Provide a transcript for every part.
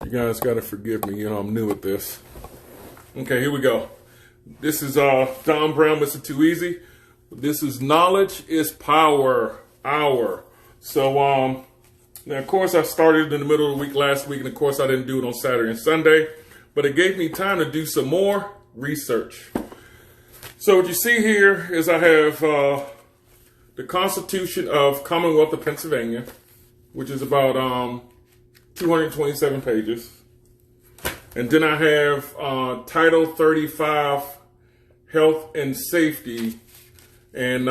You guys got to forgive me. You know, I'm new at this. Okay, here we go. This is Don Brown, Mr. Too Easy. This is Knowledge is Power Hour. So, now, of course, I started in the middle of the week last week, and of course, I didn't do it on Saturday and Sunday, but it gave me time to do some more research. So what you see here is I have the Constitution of Commonwealth of Pennsylvania, which is about 227 pages. And then I have Title 35, Health and Safety, and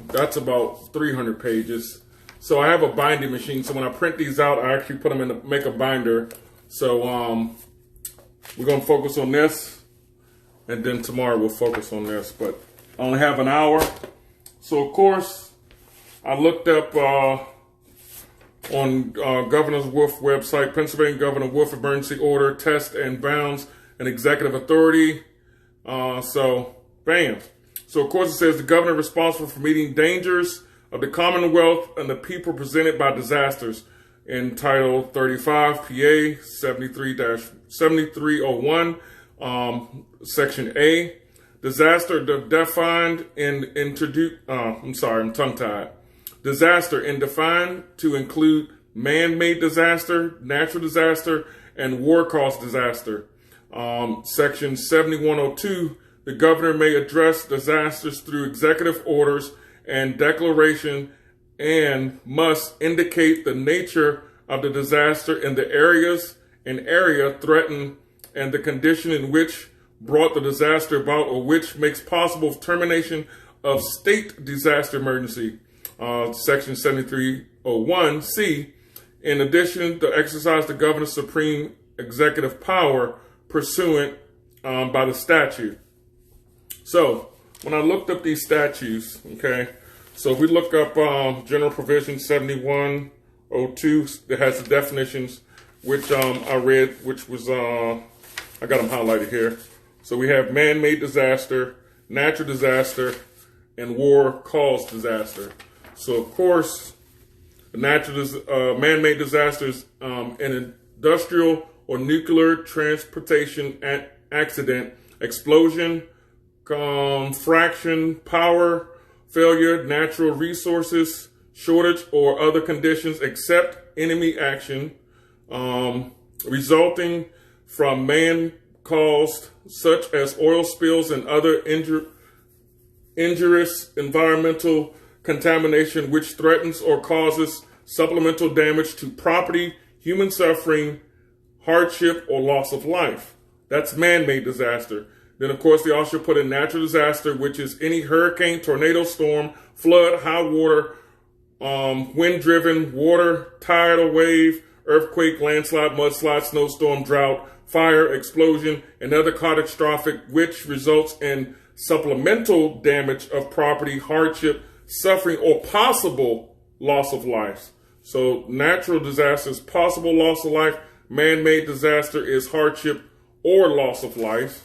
that's about 300 pages. So I have a binding machine, so when I print these out, I actually put them in to make a binder. So we're going to focus on this, and then tomorrow we'll focus on this. But I only have an hour. So, of course, I looked up on Governor Wolf website, Pennsylvania Governor Wolf Emergency Order, Test and Bounds, and Executive Authority. So, bam. So, of course, it says the governor responsible for meeting dangers of the Commonwealth and the people presented by disasters in Title 35, PA 73-7301, Section A. Disaster defined and introduced, I'm tongue-tied. Disaster and defined to include man-made disaster, natural disaster, and war-caused disaster. Section 7102, the governor may address disasters through executive orders and declaration and must indicate the nature of the disaster and the area threatened and the condition in which brought the disaster about or which makes possible termination of state disaster emergency. Section 7301C, in addition to exercise the governor's supreme executive power pursuant by the statute. So when I looked up these statutes, okay, so if we look up General Provision 7102, it has the definitions, which I read, which was, I got them highlighted here. So we have man-made disaster, natural disaster, and war-caused disaster. So, of course, man-made disasters, an industrial or nuclear transportation accident, explosion, fraction, power failure, natural resources shortage, or other conditions except enemy action resulting from man-caused, such as oil spills and other injurious environmental contamination which threatens or causes supplemental damage to property, human suffering, hardship, or loss of life. That's man-made disaster. Then, of course, they also put in natural disaster, which is any hurricane, tornado, storm, flood, high water, wind-driven, water, tidal wave, earthquake, landslide, mudslide, snowstorm, drought, fire, explosion, and other catastrophic, which results in supplemental damage of property, hardship, suffering, or possible loss of life. So natural disaster is possible loss of life. Man-made disaster is hardship or loss of life.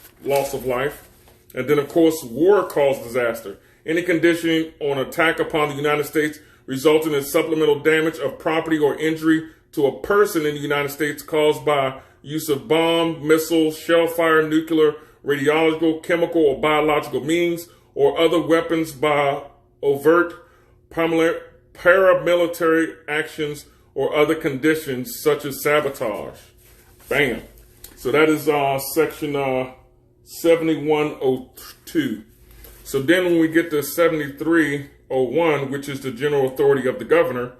And then, of course, war-caused disaster. Any condition on attack upon the United States resulting in supplemental damage of property or injury to a person in the United States caused by use of bomb, missile, shell fire, nuclear, radiological, chemical, or biological means, or other weapons by overt paramilitary actions or other conditions such as sabotage. Bam. So that is section 7102. So then when we get to 7301, which is the general authority of the governor,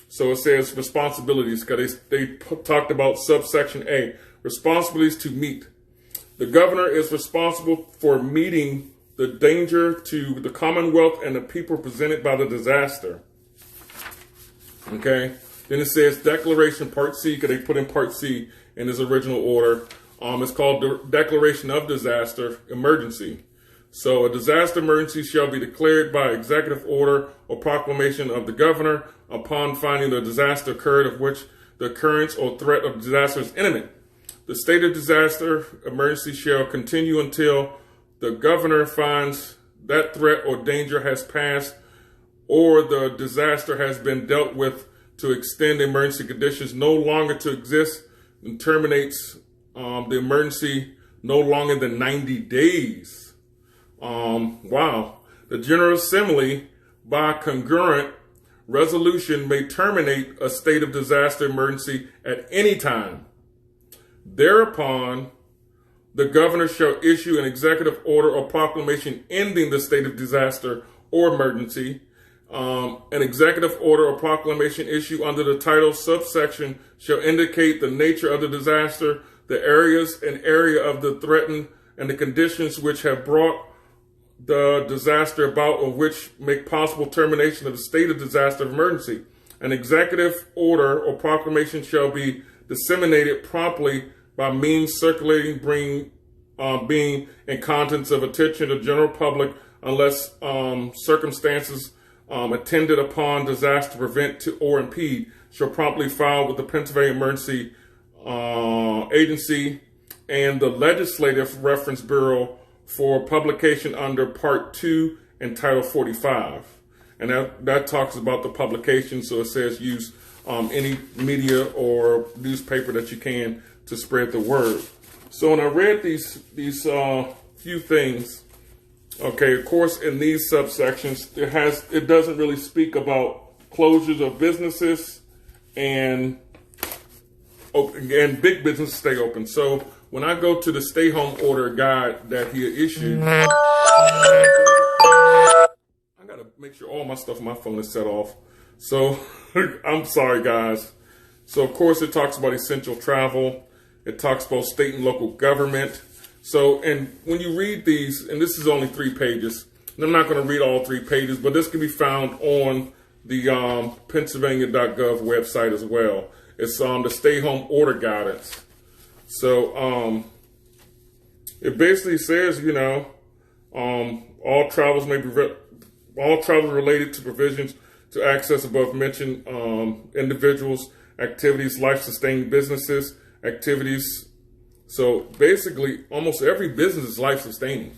so it says responsibilities, because they talked about subsection A, responsibilities to meet. The governor is responsible for meeting the danger to the Commonwealth and the people presented by the disaster. Okay. Then it says declaration part C, because they put in part C in his original order. It's called the Declaration of Disaster Emergency. So a disaster emergency shall be declared by executive order or proclamation of the governor upon finding the disaster occurred of which the occurrence or threat of disaster is imminent. The state of disaster emergency shall continue until the governor finds that threat or danger has passed or the disaster has been dealt with to extend emergency conditions no longer to exist and terminates the emergency no longer than 90 days. Wow. The General Assembly, by concurrent resolution, may terminate a state of disaster emergency at any time. Thereupon, the governor shall issue an executive order or proclamation ending the state of disaster or emergency. An executive order or proclamation issued under the title subsection shall indicate the nature of the disaster, the areas and area of the threatened, and the conditions which have brought the disaster about, or which make possible termination of the state of disaster of emergency. An executive order or proclamation shall be disseminated promptly by means circulating, being and contents of attention to the general public, unless circumstances attended upon disaster to prevent to or impede, shall promptly file with the Pennsylvania Emergency Agency and the Legislative Reference Bureau for publication under Part 2 and Title 45. And that talks about the publication, so it says use any media or newspaper that you can to spread the word. So when I read these few things, okay, of course, in these subsections, it doesn't really speak about closures of businesses and big businesses stay open. So when I go to the stay home order guide that he issued, I gotta make sure all my stuff on my phone is set off. So I'm sorry, guys. So of course it talks about essential travel. It talks about state and local government. So, and when you read these, and this is only 3 pages, and I'm not going to read all 3 pages, but this can be found on the Pennsylvania.gov website as well. It's the stay home order guidance. So it basically says, you know, all travels related to provisions to access above mentioned individuals, activities, life-sustaining businesses, activities. So basically, almost every business is life-sustaining,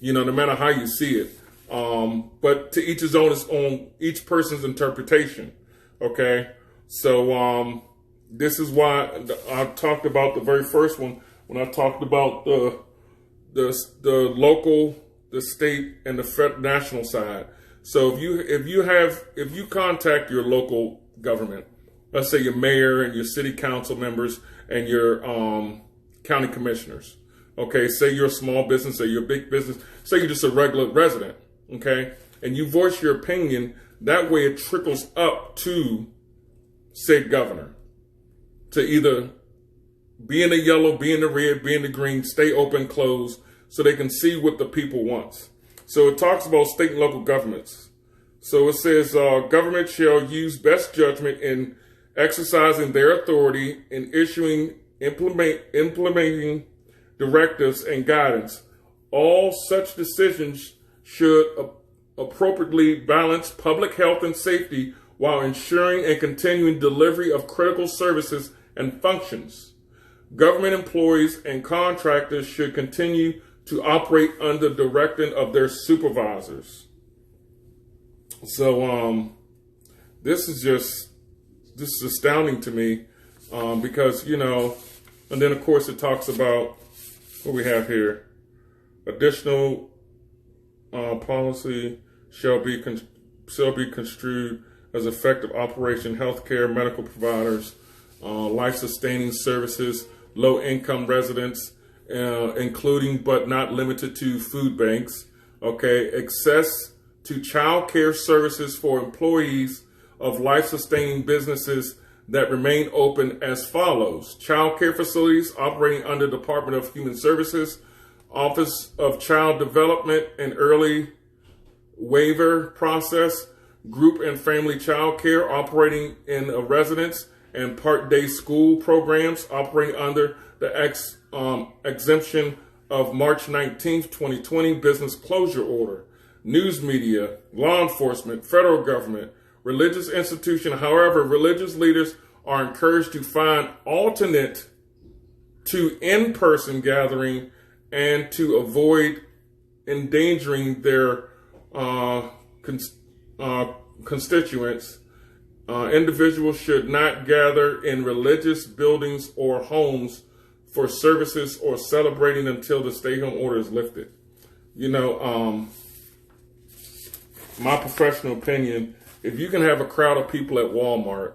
you know, no matter how you see it. But to each his own, each person's interpretation. Okay, so this is why I talked about the very first one when I talked about the local, the state, and the national side. So if you contact your local government, let's say your mayor and your city council members and your county commissioners, okay, say you're a small business, say you're a big business, say you're just a regular resident, okay, and you voice your opinion, that way it trickles up to said governor to either be in the yellow, be in the red, be in the green, stay open, close, so they can see what the people wants. So it talks about state and local governments. So it says government shall use best judgment in exercising their authority in issuing, implementing directives and guidance. All such decisions should appropriately balance public health and safety while ensuring and continuing delivery of critical services and functions. Government employees and contractors should continue to operate under direction of their supervisors. So this is astounding to me because, you know, and then of course it talks about what we have here. Additional policy shall be construed as effective operation healthcare, medical providers, life-sustaining services, low-income residents, including but not limited to food banks, okay, access to child care services for employees of life-sustaining businesses that remain open as follows: child care facilities operating under Department of Human Services, Office of Child Development and Early Waiver Process, group and family child care operating in a residence and part-day school programs operating under the exemption of March 19th, 2020 business closure order, news media, law enforcement, federal government, religious institution. However, religious leaders are encouraged to find alternate to in-person gathering and to avoid endangering their constituents Individuals should not gather in religious buildings or homes for services or celebrating until the stay-home order is lifted. You know, my professional opinion, if you can have a crowd of people at Walmart,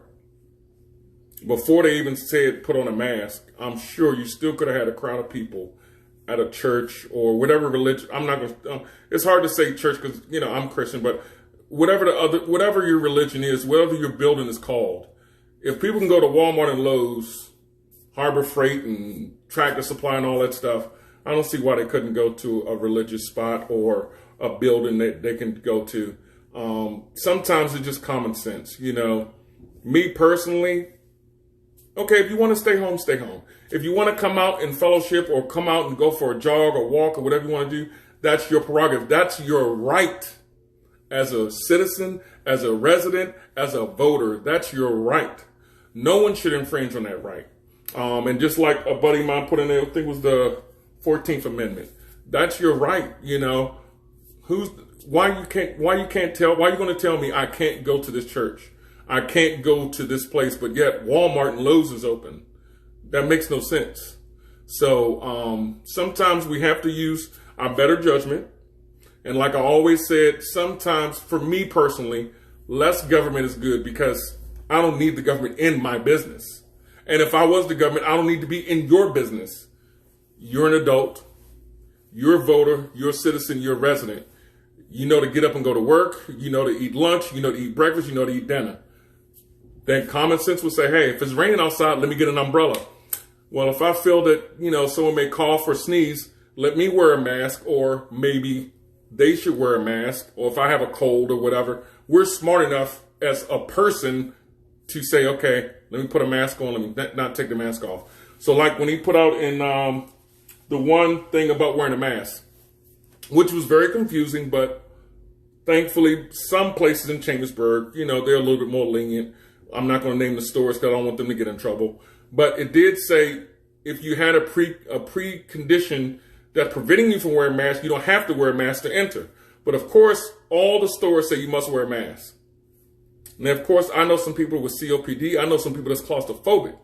before they even said put on a mask, I'm sure you still could have had a crowd of people at a church or whatever religion. I'm not going to, it's hard to say church because, you know, I'm Christian, but whatever your religion is, whatever your building is called, if people can go to Walmart and Lowe's, Harbor Freight and Tractor Supply and all that stuff, I don't see why they couldn't go to a religious spot or a building that they can go to. Sometimes it's just common sense, you know. Me personally, okay, if you want to stay home, stay home. If you want to come out and fellowship or come out and go for a jog or walk or whatever you want to do, that's your prerogative. That's your right as a citizen, as a resident, as a voter. That's your right. No one should infringe on that right. And just like a buddy of mine put in there, I think it was the 14th Amendment. That's your right, you know. Why are you going to tell me I can't go to this church? I can't go to this place, but yet Walmart and Lowe's is open. That makes no sense. So sometimes we have to use our better judgment. And like I always said, sometimes for me personally, less government is good because I don't need the government in my business. And if I was the government, I don't need to be in your business. You're an adult. You're a voter. You're a citizen. You're a resident. You know to get up and go to work. You know to eat lunch. You know to eat breakfast. You know to eat dinner. Then common sense would say, hey, if it's raining outside, let me get an umbrella. Well, if I feel that, you know, someone may call for a sneeze, let me wear a mask, or maybe they should wear a mask, or if I have a cold or whatever. We're smart enough as a person to say, okay, let me put a mask on, let me not take the mask off. So like when he put out in the one thing about wearing a mask, which was very confusing, but thankfully some places in Chambersburg, you know, they're a little bit more lenient. I'm not going to name the stores because I don't want them to get in trouble. But it did say if you had a precondition that's preventing you from wearing a mask, you don't have to wear a mask to enter. But of course, all the stores say you must wear a mask. Now, of course, I know some people with COPD. I know some people that's claustrophobic.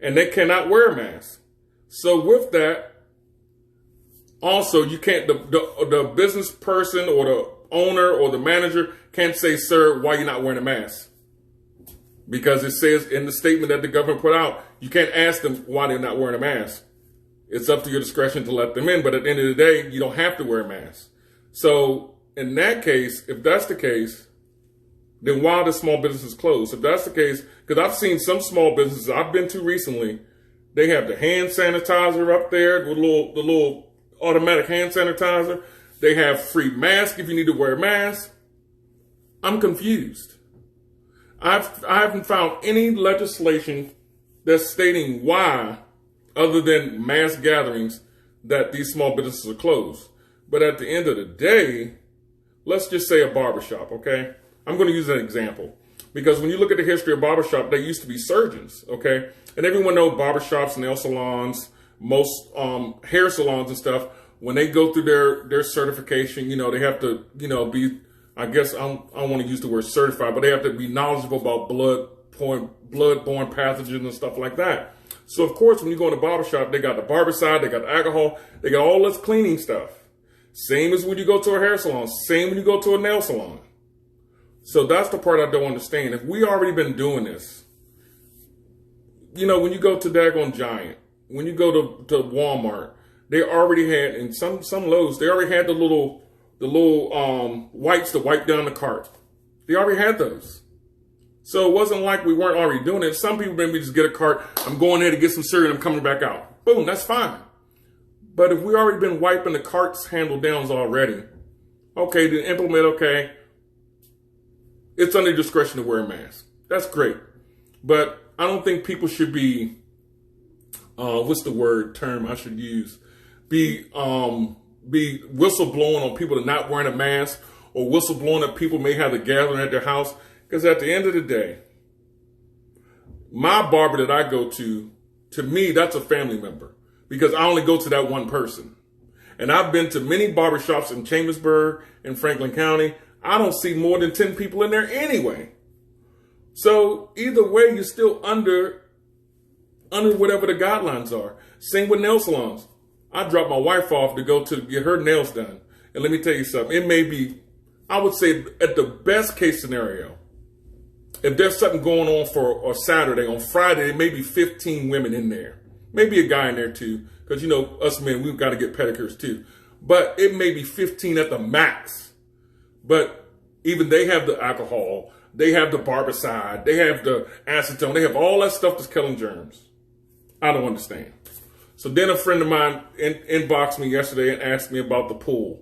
And they cannot wear a mask. So with that, also, you can't, the business person or the owner or the manager can't say, sir, why are you not wearing a mask? Because it says in the statement that the government put out, you can't ask them why they're not wearing a mask. It's up to your discretion to let them in. But at the end of the day, you don't have to wear a mask. So in that case, if that's the case, then why are the small businesses closed? If that's the case, because I've seen some small businesses I've been to recently, they have the hand sanitizer up there, the little automatic hand sanitizer. They have free masks if you need to wear a mask. I'm confused. I haven't found any legislation that's stating why, other than mass gatherings, that these small businesses are closed. But at the end of the day, let's just say a barbershop, okay? I'm going to use an example. Because when you look at the history of barbershop, they used to be surgeons, okay? And everyone knows barbershops, nail salons, most hair salons and stuff, when they go through their certification, you know, they have to, you know, be, I guess I don't want to use the word certified, but they have to be knowledgeable about blood-borne pathogens and stuff like that. So, of course, when you go in a barbershop, they got the barber side, they got the alcohol, they got all this cleaning stuff. Same as when you go to a hair salon, same when you go to a nail salon. So that's the part I don't understand. If we already been doing this, you know, when you go to Daggone Giant, when you go to Walmart, they already had, in some Lowe's, they already had the little wipes to wipe down the cart. They already had those. So it wasn't like we weren't already doing it. Some people maybe just get a cart, I'm going there to get some cereal, I'm coming back out. Boom, that's fine. But if we already been wiping the cart's handle downs already, okay, then implement, okay, it's under discretion to wear a mask. That's great. But I don't think people should be, what's the term I should use? Be whistleblowing on people to not wearing a mask, or whistleblowing that people may have a gathering at their house. Because at the end of the day, my barber that I go to me, that's a family member. Because I only go to that one person. And I've been to many barbershops in Chambersburg and Franklin County. I don't see more than 10 people in there anyway. So either way, you're still under whatever the guidelines are. Same with nail salons. I dropped my wife off to go to get her nails done. And let me tell you something. It may be, I would say at the best case scenario, if there's something going on for a Saturday, on Friday, there may be 15 women in there. Maybe a guy in there too. Because, you know, us men, we've got to get pedicures too. But it may be 15 at the max. But even they have the alcohol. They have the barbicide. They have the acetone. They have all that stuff that's killing germs. I don't understand. So then a friend of mine inboxed me yesterday and asked me about the pool.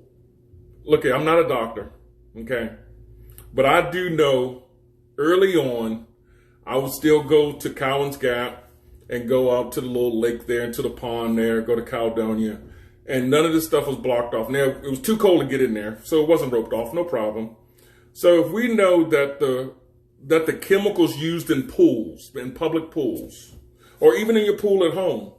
Look, I'm not a doctor, okay? But I do know early on, I would still go to Cowan's Gap and go out to the little lake there and to the pond there, go to Caledonia. And none of this stuff was blocked off. Now, it was too cold to get in there, so it wasn't roped off, no problem. So if we know that the chemicals used in pools, in public pools, or even in your pool at home,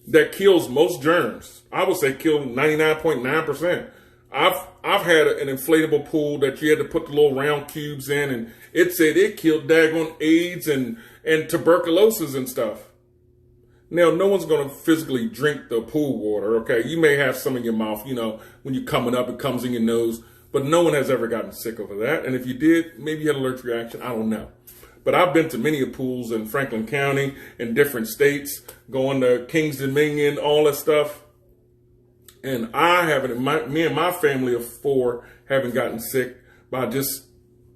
that kills most germs, I would say kill 99.9%. I've had an inflatable pool that you had to put the little round cubes in, and it said it killed daggone AIDS and tuberculosis and stuff. Now, no one's going to physically drink the pool water, okay? You may have some in your mouth, you know, when you're coming up, it comes in your nose, but no one has ever gotten sick over that. And if you did, maybe you had an allergic reaction, I don't know. But I've been to many pools in Franklin County, in different states, going to Kings Dominion, all that stuff. And I haven't, me and my family of 4 haven't gotten sick by just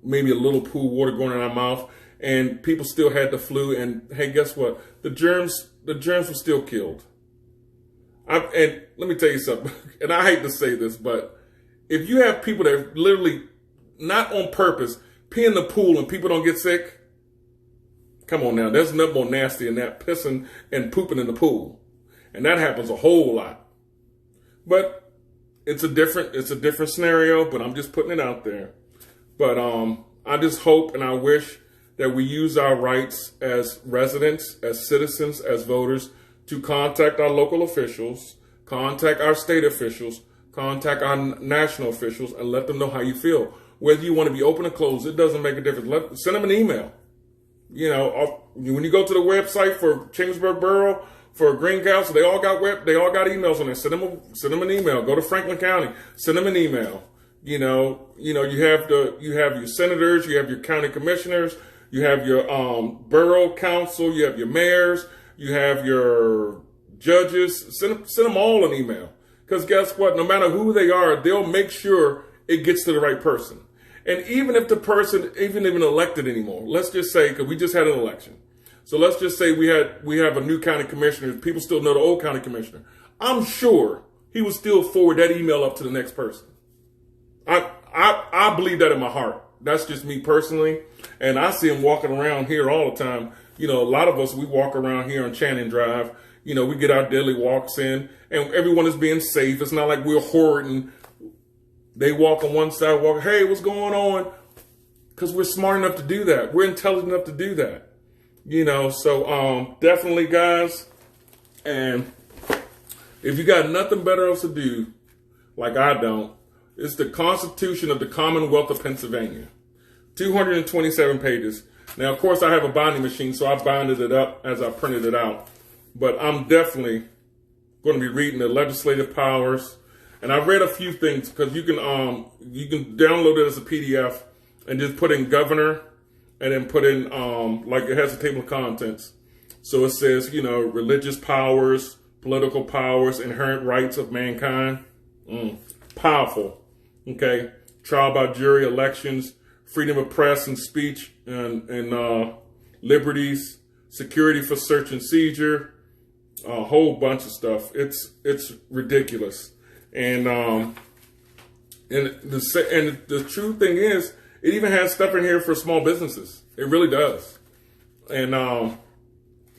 maybe a little pool water going in our mouth. And people still had the flu. And hey, guess what? The germs were still killed. And let me tell you something. And I hate to say this, but if you have people that literally, not on purpose, pee in the pool and people don't get sick, come on now. There's nothing more nasty than that, pissing and pooping in the pool. And that happens a whole lot. But it's a different scenario, but I'm just putting it out there. But I just hope and I wish that we use our rights as residents, as citizens, as voters to contact our local officials, contact our state officials, contact our national officials, and let them know how you feel. Whether you want to be open or closed, it doesn't make a difference. Send them an email. You know, when you go to the website for Chambersburg Borough, for Green Council, they all got emails on there. Send them an email. Go to Franklin County, send them an email. You have your senators, you have your county commissioners, you have your borough council, you have your mayors, you have your judges. Send them all an email. Because guess what? No matter who they are, they'll make sure it gets to the right person. And even if the person isn't even elected anymore, let's just say, because we just had an election. So let's just say we have a new county commissioner. People still know the old county commissioner. I'm sure he would still forward that email up to the next person. I believe that in my heart. That's just me personally. And I see him walking around here all the time. You know, a lot of us, we walk around here on Channing Drive. You know, we get our daily walks in and everyone is being safe. It's not like we're hoarding. They walk on one side, hey, what's going on? Because we're smart enough to do that. We're intelligent enough to do that. You know, so definitely, guys. And if you got nothing better else to do, like I don't, it's the Constitution of the Commonwealth of Pennsylvania. 227 pages. Now, of course, I have a binding machine, so I binded it up as I printed it out. But I'm definitely going to be reading the legislative powers. And I've read a few things because you can download it as a PDF and just put in governor and then put in, like it has a table of contents. So it says, you know, religious powers, political powers, inherent rights of mankind. Powerful. Okay. Trial by jury, elections, freedom of press and speech and liberties, security for search and seizure, a whole bunch of stuff. It's ridiculous. And the true thing is, it even has stuff in here for small businesses. It really does. And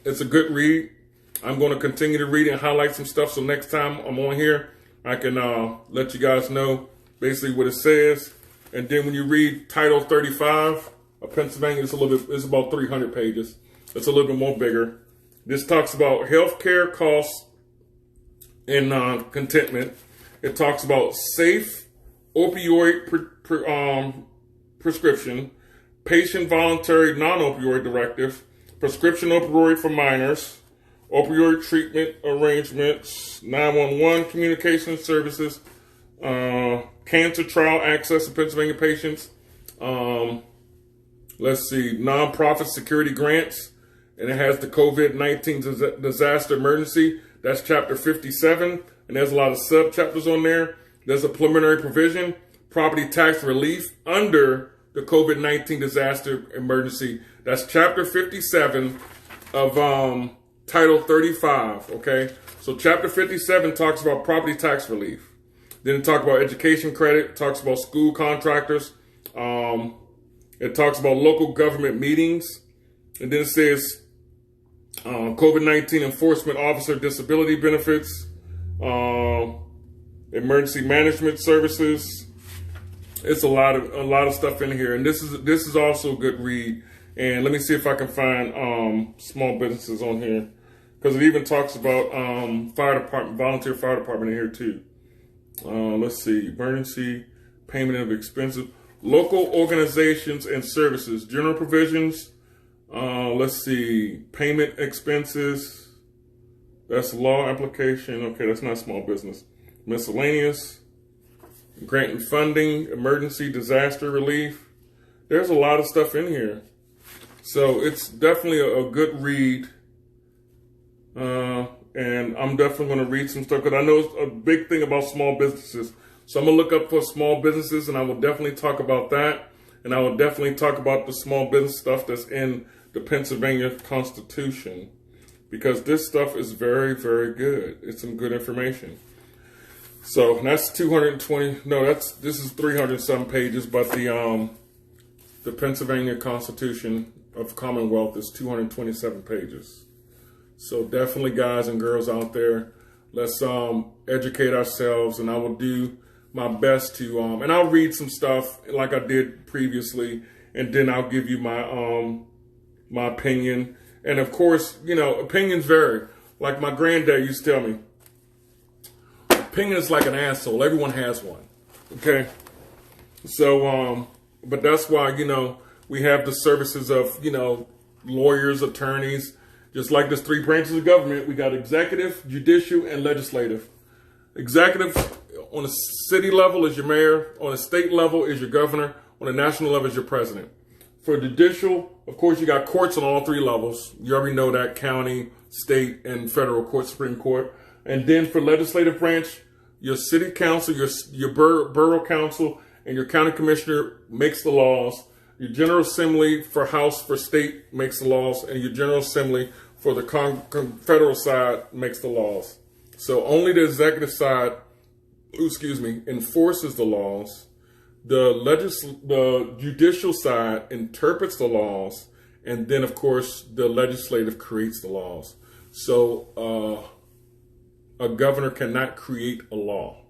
it's a good read. I'm going to continue to read and highlight some stuff. So next time I'm on here, I can let you guys know basically what it says. And then when you read Title 35 of Pennsylvania, it's about 300 pages. It's a little bit more bigger. This talks about healthcare costs and contentment. It talks about safe opioid prescription, patient voluntary non-opioid directive, prescription opioid for minors, opioid treatment arrangements, 911 communication services, cancer trial access to Pennsylvania patients, let's see, nonprofit security grants, and it has the COVID-19 disaster emergency. That's chapter 57, and there's a lot of sub-chapters on there. There's a preliminary provision, property tax relief under the COVID-19 disaster emergency. That's chapter 57 of Title 35, okay? So chapter 57 talks about property tax relief. Then it talks about education credit, it talks about school contractors, it talks about local government meetings, and then it says COVID-19 enforcement officer disability benefits, emergency management services. It's a lot of stuff in here, and this is also a good read. And let me see if I can find small businesses on here, because it even talks about fire department, volunteer fire department in here too. Let's see, emergency payment of expenses, local organizations and services, general provisions. Let's see, payment expenses. That's law application. Okay, that's not small business. Miscellaneous, grant and funding, emergency disaster relief. There's a lot of stuff in here. So it's definitely a good read. And I'm definitely going to read some stuff, because I know it's a big thing about small businesses. So I'm going to look up for small businesses, and I will definitely talk about that. And I will definitely talk about the small business stuff that's in the Pennsylvania Constitution, because this stuff is very, very good. It's some good information. So that's 220. No, this is 300 some pages, but the Pennsylvania Constitution of Commonwealth is 227 pages. So definitely, guys and girls out there, let's educate ourselves, and I will do my best to and I'll read some stuff like I did previously, and then I'll give you my my opinion. And of course, you know, opinions vary. Like my granddad used to tell me, opinion is like an asshole. Everyone has one. Okay. So but that's why, you know, we have the services of, you know, lawyers, attorneys. Just like there's 3 branches of government, we got executive, judicial, and legislative. Executive on a city level is your mayor, on a state level is your governor, on a national level is your president. For judicial, of course, you got courts on all 3 levels. You already know that: county, state, and federal court, Supreme Court. And then for legislative branch, your city council, your borough council, and your county commissioner makes the laws. Your General Assembly for House for state makes the laws, and your General Assembly for the federal side makes the laws. So only the executive side, enforces the laws. The judicial side interprets the laws, and then of course the legislative creates the laws. So a governor cannot create a law,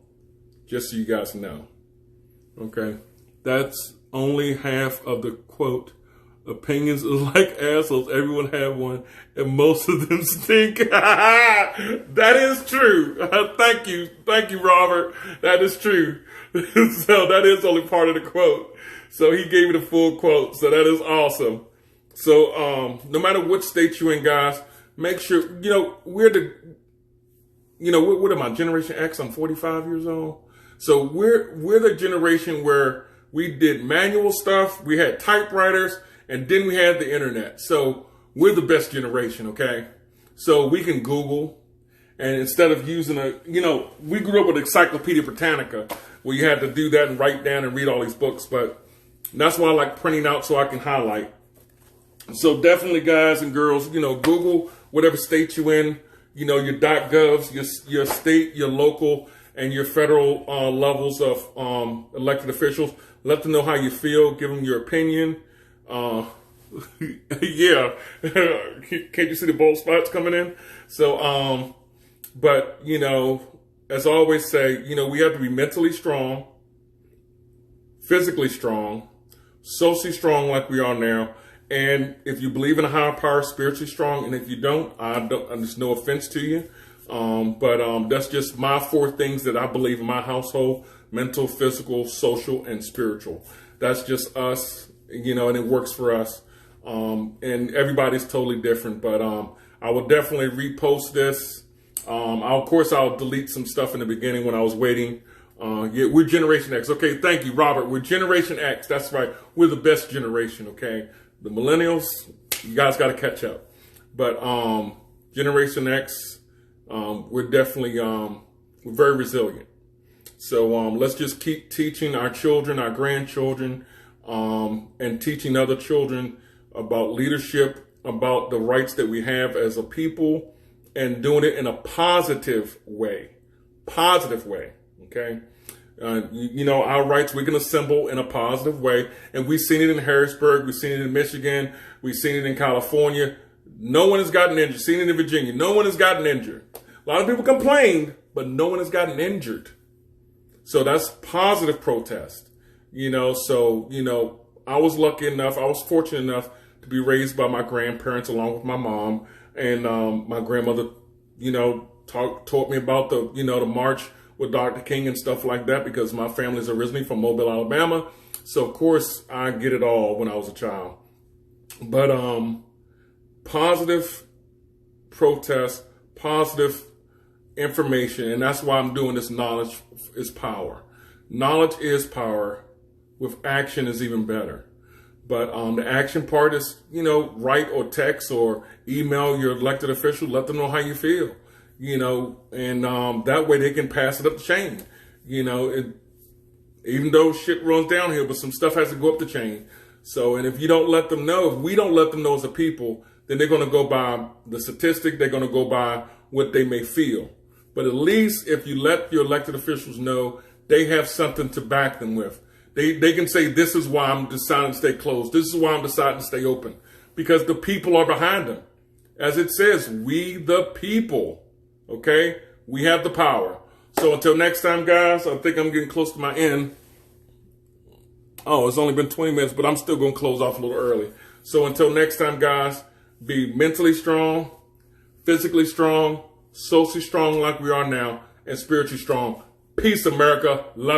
just so you guys know. Okay, that's only half of the quote. Opinions are like assholes. Everyone have one, and most of them stink. That is true. Thank you, Robert. That is true. So that is only part of the quote. So he gave me the full quote. So that is awesome. So no matter what state you're in, guys, make sure, you know, what am I, Generation X? I'm 45 years old. So we're the generation where we did manual stuff. We had typewriters, and then we had the internet. So we're the best generation, okay? So we can Google, and instead of using we grew up with Encyclopedia Britannica, where you had to do that and write down and read all these books. But that's why I like printing out so I can highlight. So definitely, guys and girls, you know, Google whatever state you're in, you know, your .govs, your state, your local, and your federal levels of elected officials. Let them know how you feel. Give them your opinion. Yeah. Can't you see the bold spots coming in? So, but, you know, as I always say, you know, we have to be mentally strong, physically strong, socially strong like we are now. And if you believe in a higher power, spiritually strong. And if you don't, there's no offense to you. But that's just my 4 things that I believe in my household: mental, physical, social, and spiritual. That's just us you know, and it works for us. And everybody's totally different, but I will definitely repost this. Of course, I'll delete some stuff in the beginning when I was waiting. Yeah, we're Generation X. Okay, thank you, Robert. We're Generation X. That's right. We're the best generation, okay? The millennials, you guys got to catch up. But Generation X, we're definitely, we're very resilient. So let's just keep teaching our children, our grandchildren, and teaching other children about leadership, about the rights that we have as a people, and doing it in a positive way. Positive way, okay? You know, our rights we can assemble in a positive way. And we've seen it in Harrisburg. We've seen it in Michigan. We've seen it in California. No one has gotten injured. Seen it in Virginia. No one has gotten injured. A lot of people complained, but no one has gotten injured. So that's positive protest. You know, so, you know, I was lucky enough, I was fortunate enough to be raised by my grandparents along with my mom. And my grandmother, you know, taught me about the, you know, the march with Dr. King and stuff like that, because my family's originally from Mobile, Alabama. So of course I get it all when I was a child. But positive protest, positive information, and that's why I'm doing this. Knowledge is power. Knowledge is power. With action is even better. But the action part is, you know, write or text or email your elected official, let them know how you feel. You know, and that way they can pass it up the chain. You know, even though shit runs downhill, but some stuff has to go up the chain. So, and if you don't let them know, if we don't let them know as a people, then they're going to go by the statistic. They're going to go by what they may feel. But at least if you let your elected officials know, they have something to back them with. They can say, this is why I'm deciding to stay closed. This is why I'm deciding to stay open. Because the people are behind them. As it says, we the people. Okay, we have the power. So until next time, guys, I think I'm getting close to my end. Oh, it's only been 20 minutes, but I'm still going to close off a little early. So until next time, guys, be mentally strong, physically strong, socially strong like we are now, and spiritually strong. Peace, America. Love you.